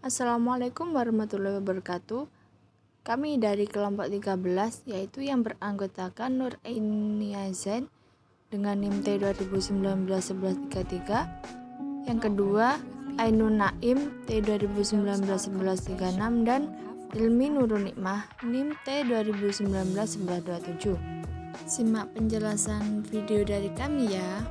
Assalamualaikum warahmatullahi wabarakatuh. Kami dari kelompok 13 yaitu yang beranggotakan Nur Ainia Zain dengan NIM T 2019-1133. Yang kedua Ainun Naim T 2019-1136 dan Ilmi Nurul Nikmah NIM T 2019-1127. Simak penjelasan video dari kami ya.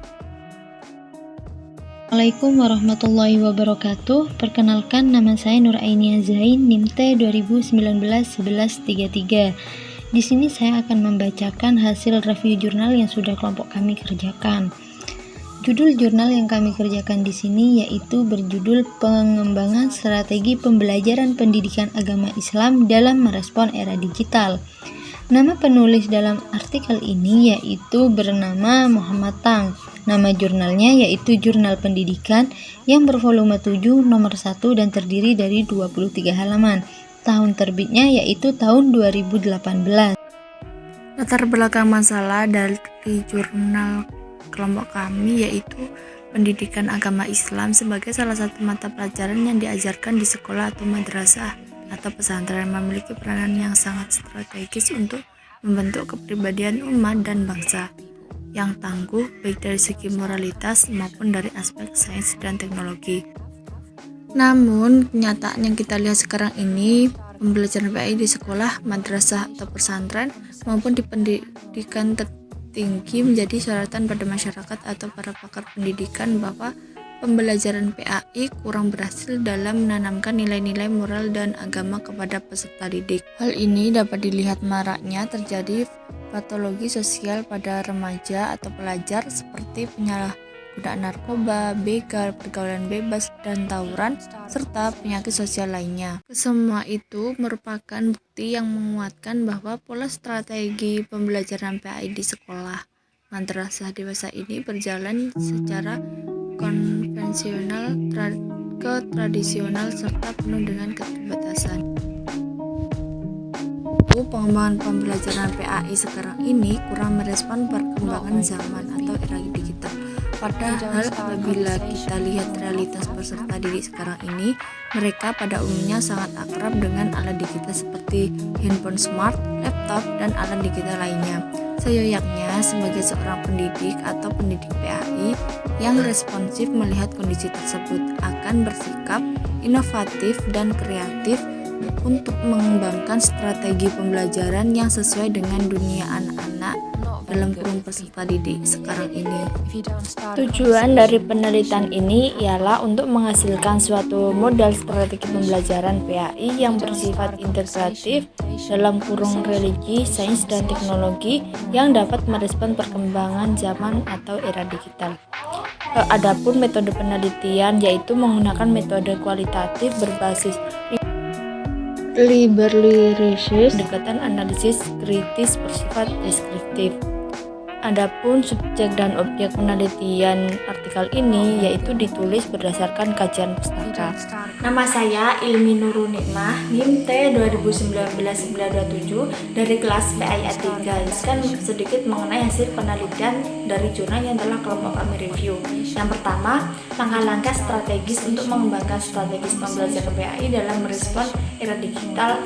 Assalamualaikum warahmatullahi wabarakatuh. Perkenalkan, nama saya Nur Ainia Zain, NIM T 2019-1133. Di sini saya akan membacakan hasil review jurnal yang sudah kelompok kami kerjakan. Judul jurnal yang kami kerjakan di sini yaitu berjudul Pengembangan Strategi Pembelajaran Pendidikan Agama Islam dalam Merespon Era Digital. Nama penulis dalam artikel ini yaitu bernama Muhammad Tang. Nama jurnalnya yaitu Jurnal Pendidikan yang bervolume 7 nomor 1 dan terdiri dari 23 halaman. Tahun terbitnya yaitu tahun 2018. Latar belakang masalah dari jurnal kelompok kami yaitu pendidikan agama Islam sebagai salah satu mata pelajaran yang diajarkan di sekolah atau madrasah atau pesantren memiliki peranan yang sangat strategis untuk membentuk kepribadian umat dan bangsa yang tangguh baik dari segi moralitas maupun dari aspek sains dan teknologi. Namun kenyataan yang kita lihat sekarang ini, pembelajaran PAI di sekolah, madrasah atau pesantren maupun di pendidikan tertinggi menjadi syaratan pada masyarakat atau para pakar pendidikan bahwa pembelajaran PAI kurang berhasil dalam menanamkan nilai-nilai moral dan agama kepada peserta didik. Hal ini dapat dilihat maraknya terjadi patologi sosial pada remaja atau pelajar seperti penyalahgunaan narkoba, begal, pergaulan bebas, dan tawuran, serta penyakit sosial lainnya. Kesemua itu merupakan bukti yang menguatkan bahwa pola strategi pembelajaran PAI di sekolah madrasah dewasa ini berjalan secara konvensional ke tradisional serta penuh dengan keterbatasan. Pengembangan pembelajaran PAI sekarang ini kurang merespon perkembangan zaman atau era digital. Padahal apabila kita lihat realitas peserta didik sekarang ini, mereka pada umumnya sangat akrab dengan alat digital seperti handphone smart, laptop, dan alat digital lainnya. Seyogyanya sebagai seorang pendidik atau pendidik PAI yang responsif melihat kondisi tersebut akan bersikap inovatif dan kreatif untuk mengembangkan strategi pembelajaran yang sesuai dengan dunia anak-anak dalam kurung peserta didik sekarang ini. Tujuan dari penelitian ini ialah untuk menghasilkan suatu model strategi pembelajaran PAI yang bersifat integratif dalam kurung religi, sains, dan teknologi yang dapat merespon perkembangan zaman atau era digital. Adapun metode penelitian yaitu menggunakan metode kualitatif berbasis liberty research, pendekatan analisis kritis bersifat deskriptif. Adapun subjek dan objek penelitian artikel ini yaitu ditulis berdasarkan kajian pustaka. Nama saya Ilmi Nurul Nikmah, NIM T 2019-927 dari kelas PAI A3. Sekarang sedikit mengenai hasil penelitian dari jurnal yang telah kelompok kami review. Yang pertama, langkah-langkah strategis untuk mengembangkan strategis pembelajaran PAI dalam merespon era digital,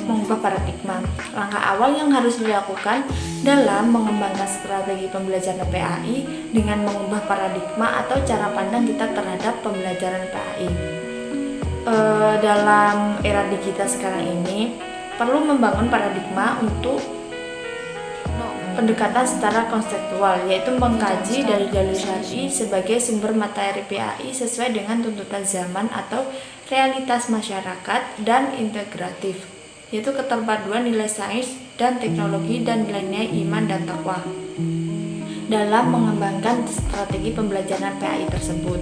mengubah paradigma. Langkah awal yang harus dilakukan dalam mengembangkan strategi pembelajaran PAI dengan mengubah paradigma atau cara pandang kita terhadap pembelajaran PAI. Dalam era digital sekarang ini perlu membangun paradigma untuk pendekatan secara konseptual, yaitu mengkaji dari dalil syar'i sebagai sumber materi PAI sesuai dengan tuntutan zaman atau realitas masyarakat, dan integratif, yaitu keterpaduan nilai sains dan teknologi dan nilai-nilai iman dan takwa dalam mengembangkan strategi pembelajaran PAI tersebut.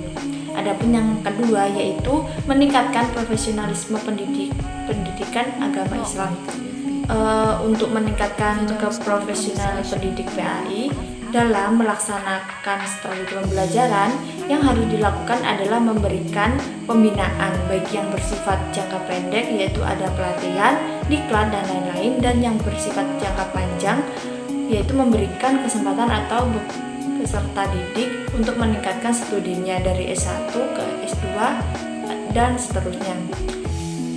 Adapun yang kedua yaitu meningkatkan profesionalisme pendidikan agama Islam. Untuk meningkatkan keprofesionalan pendidik PAI dalam melaksanakan strategi pembelajaran, yang harus dilakukan adalah memberikan pembinaan baik yang bersifat jangka pendek yaitu ada pelatihan, diklat, dan lain-lain, dan yang bersifat jangka panjang yaitu memberikan kesempatan atau peserta didik untuk meningkatkan studinya dari S1 ke S2 dan seterusnya.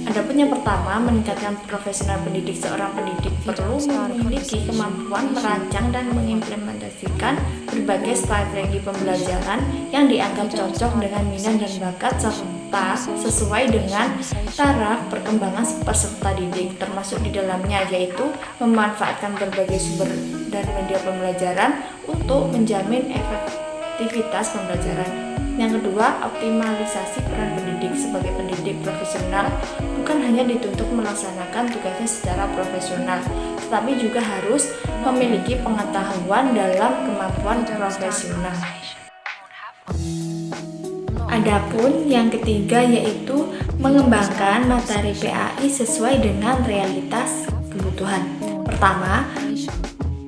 Adapun yang pertama, meningkatkan profesional pendidik. Seorang pendidik perlu memiliki kemampuan merancang dan mengimplementasikan berbagai strategi pembelajaran yang dianggap cocok dengan minat dan bakat serta sesuai dengan taraf perkembangan peserta didik, termasuk di dalamnya yaitu memanfaatkan berbagai sumber dan media pembelajaran untuk menjamin efektivitas pembelajaran. Yang kedua, optimalisasi peran pendidik. Sebagai pendidik profesional bukan hanya dituntut melaksanakan tugasnya secara profesional, tetapi juga harus memiliki pengetahuan dalam kemampuan profesional. Adapun yang ketiga yaitu mengembangkan materi PAI sesuai dengan realitas kebutuhan. Pertama,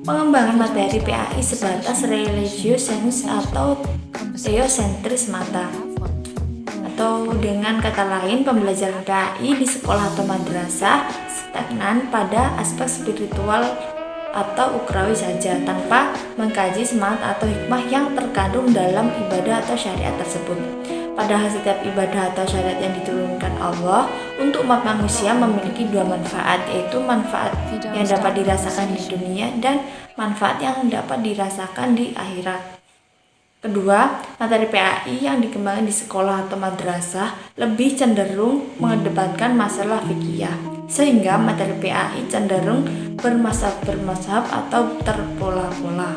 pengembangan materi PAI sebatas religious sense atau teosentris semata, atau dengan kata lain pembelajaran PAI di sekolah atau madrasah stagnan pada aspek spiritual atau ukrawi saja tanpa mengkaji semangat atau hikmah yang terkandung dalam ibadah atau syariat tersebut. Padahal setiap ibadah atau syariat yang diturunkan Allah untuk umat manusia memiliki dua manfaat, yaitu manfaat yang dapat dirasakan di dunia dan manfaat yang dapat dirasakan di akhirat. Kedua, materi PAI yang dikembangkan di sekolah atau madrasah lebih cenderung mengedepankan masalah fikih, sehingga materi PAI cenderung bermazhab atau terpola-pola.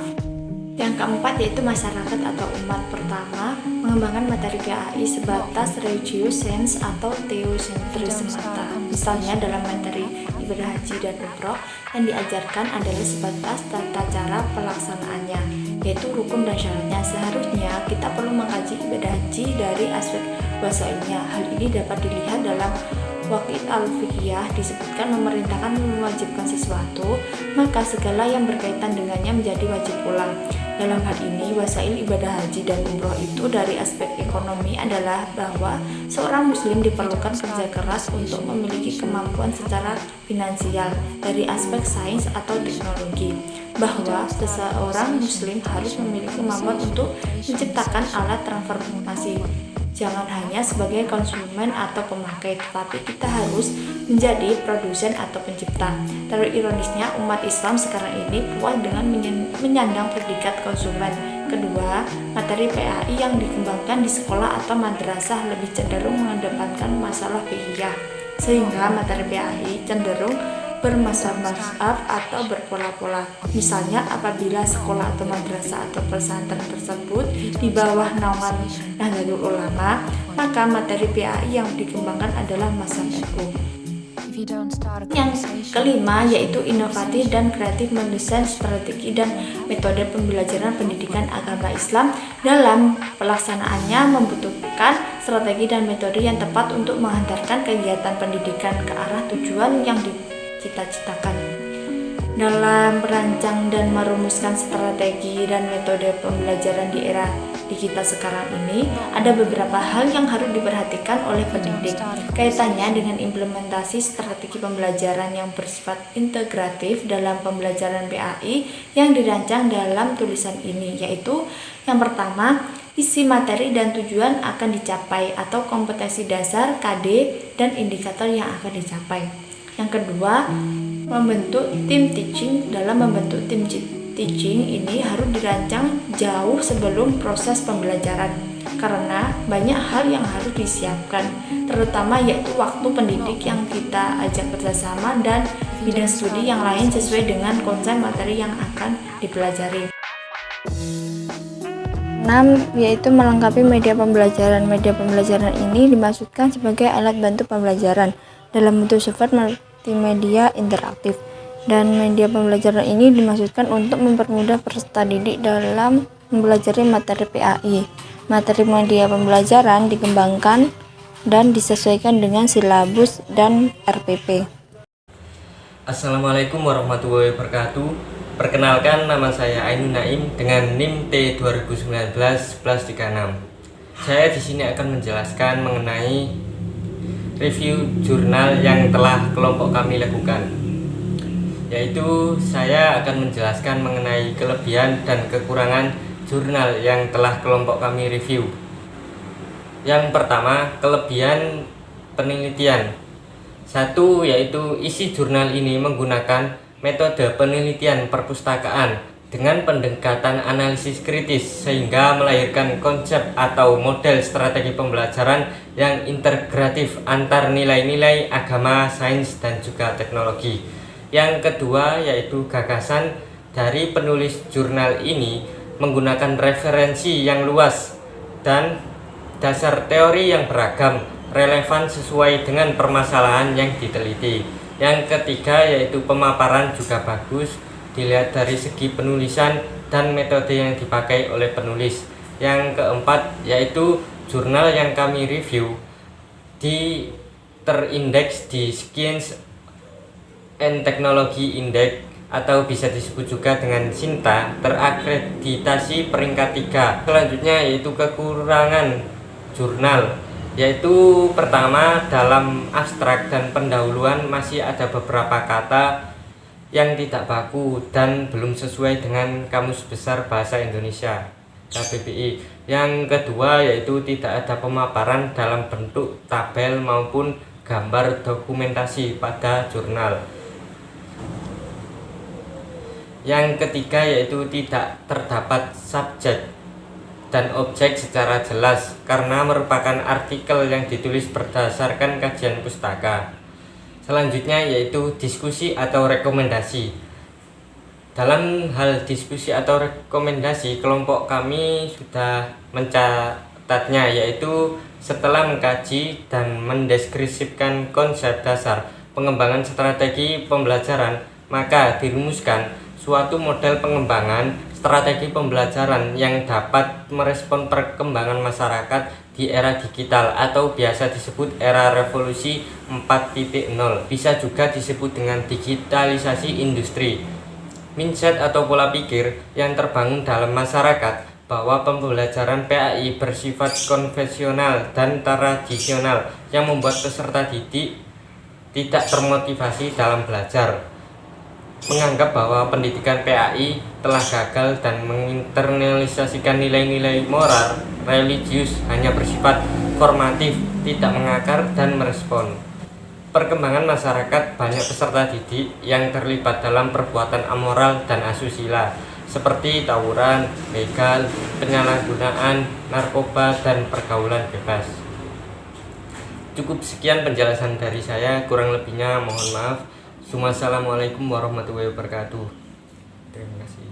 Yang keempat yaitu masyarakat atau umat. Pertama, mengembangkan materi PAI sebatas religious sense atau teosentris semata. Misalnya dalam materi ibadah haji dan umroh yang diajarkan adalah sebatas tata cara pelaksanaannya, yaitu rukun dan syaratnya. Seharusnya kita perlu mengkaji ibadah haji dari aspek wasailnya. Hal ini dapat dilihat dalam Waqid al-Fiqhiyah, disebutkan memerintahkan mewajibkan sesuatu, maka segala yang berkaitan dengannya menjadi wajib pula. Dalam hal ini, wasail ibadah haji dan umroh itu dari aspek ekonomi adalah bahwa seorang muslim diperlukan kerja keras untuk memiliki kemampuan secara finansial. Dari aspek sains atau teknologi, bahwa seseorang muslim harus memiliki kemampuan untuk menciptakan alat transformasi. Jangan hanya sebagai konsumen atau pemakai, tetapi kita harus menjadi produsen atau pencipta. Terironisnya, umat Islam sekarang ini puas dengan menyandang predikat konsumen. Kedua, materi PAI yang dikembangkan di sekolah atau madrasah lebih cenderung mengedepankan masalah fikih, sehingga materi PAI cenderung bermazhab atau berpola-pola. Misalnya apabila sekolah atau madrasah atau pesantren tersebut di bawah naungan Nahdlatul Ulama, maka materi PAI yang dikembangkan adalah mazhab NU. Yang kelima yaitu inovatif dan kreatif mendesain strategi dan metode pembelajaran pendidikan agama Islam. Dalam pelaksanaannya membutuhkan strategi dan metode yang tepat untuk menghantarkan kegiatan pendidikan ke arah tujuan yang cita-citakan. Dalam merancang dan merumuskan strategi dan metode pembelajaran di era digital sekarang ini, ada beberapa hal yang harus diperhatikan oleh pendidik. Kaitannya dengan implementasi strategi pembelajaran yang bersifat integratif dalam pembelajaran PAI yang dirancang dalam tulisan ini, yaitu yang pertama, isi materi dan tujuan akan dicapai atau kompetensi dasar, KD, dan indikator yang akan dicapai. Yang kedua, membentuk tim teaching. Dalam membentuk tim teaching ini harus dirancang jauh sebelum proses pembelajaran, karena banyak hal yang harus disiapkan, terutama yaitu waktu pendidik yang kita ajak bersama dan bidang studi yang lain sesuai dengan konsep materi yang akan dipelajari. 6. Yaitu melengkapi media pembelajaran. Media pembelajaran ini dimaksudkan sebagai alat bantu pembelajaran dalam bentuk sifat multimedia interaktif, dan media pembelajaran ini dimaksudkan untuk mempermudah peserta didik dalam mempelajari materi PAI. Materi media pembelajaran dikembangkan dan disesuaikan dengan silabus dan RPP. Assalamualaikum warahmatullahi wabarakatuh. Perkenalkan, nama saya Ainun Naim dengan NIM T 2019+36. Saya di sini akan menjelaskan mengenai review jurnal yang telah kelompok kami lakukan. yaitu saya akan menjelaskan mengenai kelebihan dan kekurangan jurnal yang telah kelompok kami review. Yang pertama, kelebihan penelitian. Satu, yaitu isi jurnal ini menggunakan metode penelitian perpustakaan dengan pendekatan analisis kritis sehingga melahirkan konsep atau model strategi pembelajaran yang integratif antar nilai-nilai agama, sains, dan juga teknologi. Yang kedua, yaitu gagasan dari penulis jurnal ini menggunakan referensi yang luas dan dasar teori yang beragam, relevan sesuai dengan permasalahan yang diteliti. Yang ketiga, yaitu pemaparan juga bagus dilihat dari segi penulisan dan metode yang dipakai oleh penulis. Yang keempat, yaitu jurnal yang kami review terindeks di Science and Technology Index atau bisa disebut juga dengan SINTA, terakreditasi peringkat 3. Selanjutnya yaitu kekurangan jurnal, yaitu pertama, dalam abstrak dan pendahuluan masih ada beberapa kata yang tidak baku dan belum sesuai dengan Kamus Besar Bahasa Indonesia KBBI. Yang kedua, yaitu tidak ada pemaparan dalam bentuk tabel maupun gambar dokumentasi pada jurnal. Yang ketiga, yaitu tidak terdapat subjek dan objek secara jelas karena merupakan artikel yang ditulis berdasarkan kajian pustaka. Selanjutnya yaitu diskusi atau rekomendasi. Dalam hal diskusi atau rekomendasi, kelompok kami sudah mencatatnya, yaitu setelah mengkaji dan mendeskripsikan konsep dasar pengembangan strategi pembelajaran, maka dirumuskan suatu model pengembangan strategi pembelajaran yang dapat merespon perkembangan masyarakat di era digital atau biasa disebut era revolusi 4.0, bisa juga disebut dengan digitalisasi industri. Mindset atau pola pikir yang terbangun dalam masyarakat bahwa pembelajaran PAI bersifat konvensional dan tradisional yang membuat peserta didik tidak termotivasi dalam belajar, menganggap bahwa pendidikan PAI telah gagal dan menginternalisasikan nilai-nilai moral religius hanya bersifat formatif, tidak mengakar dan merespon perkembangan masyarakat. Banyak peserta didik yang terlibat dalam perbuatan amoral dan asusila seperti tawuran, begal, penyalahgunaan narkoba, dan pergaulan bebas. Cukup sekian penjelasan dari saya, kurang lebihnya mohon maaf. Assalamualaikum warahmatullahi wabarakatuh. Terima kasih.